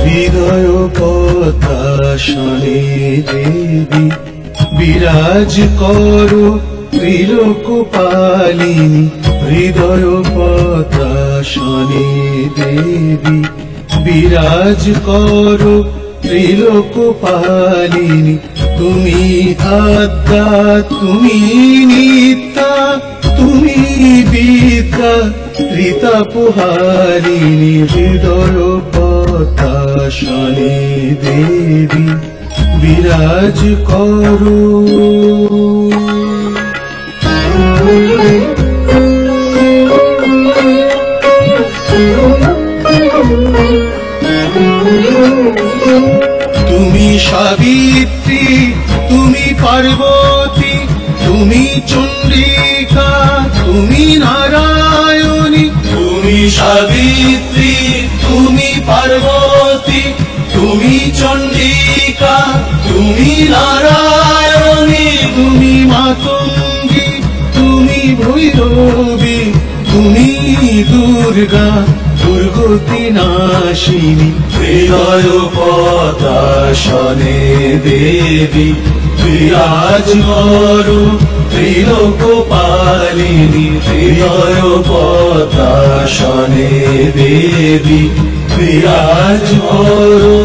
হৃদয় পতাশনে দেবী বিরাজ করো ত্রিলোক পালিনী। হৃদয় পতাশনে দেবী বিরাজ করো ত্রিলোক পালিনী। তুমি আদ্যা তুমি নিত্যা তুমি বিদ্যা ঋতাপহারিণী। হৃদয় পতাশনে দেবী বিরাজ করো। তুমি সাবিত্রী তুমি পার্বতী তুমি চন্ডিকা তুমি নারায়ণী। তুমি সাবিত্রী তুমি পার্বতী তুমি চন্ডিকা তুমি নারায়ণী। তুমি মাতঙ্গী তুমি ভৈরবী তুমি দুর্গা দুর্গতি নাশিনী। হৃদয় পতাশনে দেবী বিরাজ করো ত্রিলোক পালিনী। হৃদয় পতাশনে দেবী বিরাজ করো।